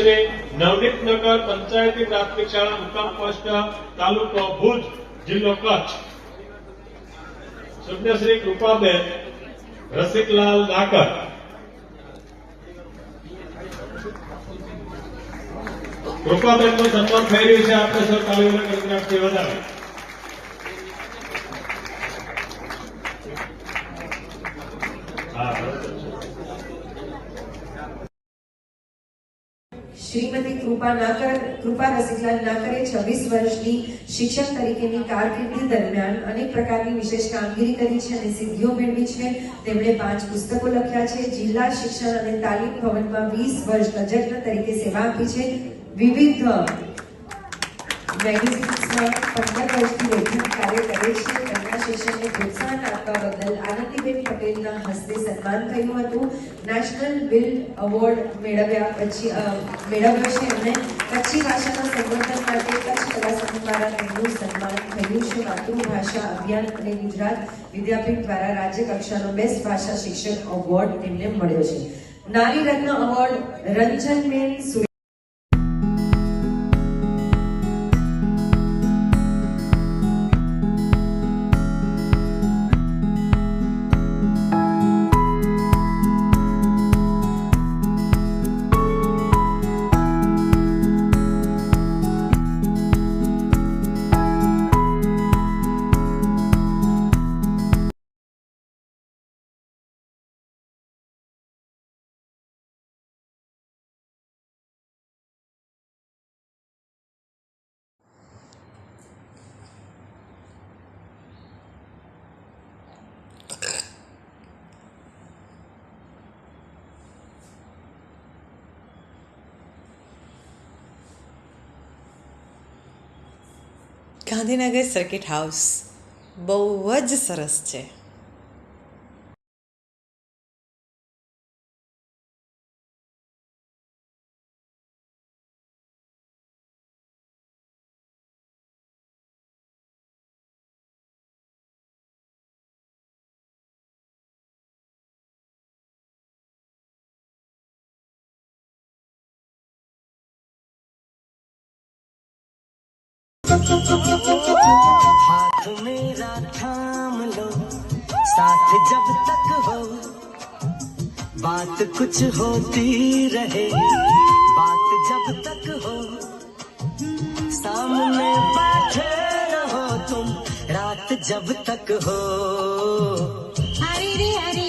શ્રી નવનીતનગર પંચાયતી પ્રાથમિક શાળા મુકામ પોસ્ટ તાલુકો ભુજ જિલ્લો કચ્છ સુજ્ઞ શ્રી કૃપાબેન રસિકલાલ નાકર કૃપાબેનનું સન્માન થઈ રહ્યું છે. આપણે સૌ તાલીઓના ગણગણાટથી વધારે. શ્રીમતી કૃપા રસિકલાલ નાકરે 26 વર્ષની શિક્ષક તરીકેની કારકિર્દી દરમિયાન અનેક પ્રકારની વિશેષ કામગીરી કરી છે અને સિદ્ધિઓ મેળવી છે. તેમણે 5 પુસ્તકો લખ્યા છે. જિલ્લા શિક્ષણ અને તાલીમ ભવનમાં 20 વર્ષ તજજ્ઞ તરીકે સેવા આપી છે. વિવિધ મેગેઝિન્સમાં 15 વર્ષથી લેખન કાર્ય કરે છે. તેમના શિક્ષણને પ્રોત્સાહન આપવા બદલ આનંદીબેન પટેલના હસ્તે સન્માન થયું હતું. નેશનલ બિલ્ડ એવોર્ડ મેળવ્યો છે. અને કચ્છી ભાષાના સંવર્ધન માટે કચ્છ કલા સંઘ દ્વારા તેમનું સન્માન થયું છે. માતૃભાષા અભિયાન અને ગુજરાત વિદ્યાપીઠ દ્વારા રાજ્ય કક્ષાનો બેસ્ટ ભાષા શિક્ષક એવોર્ડ તેમને મળ્યો છે. નારી રત્ન award Ranjanben Gandhinagar circuit house બહુ જ સરસ છે. हाथ मेरा थाम लो साथ जब तक हो बात कुछ होती रहे बात जब तक हो सामने बैठे रहो तुम रात जब तक हो. हरे रे हरे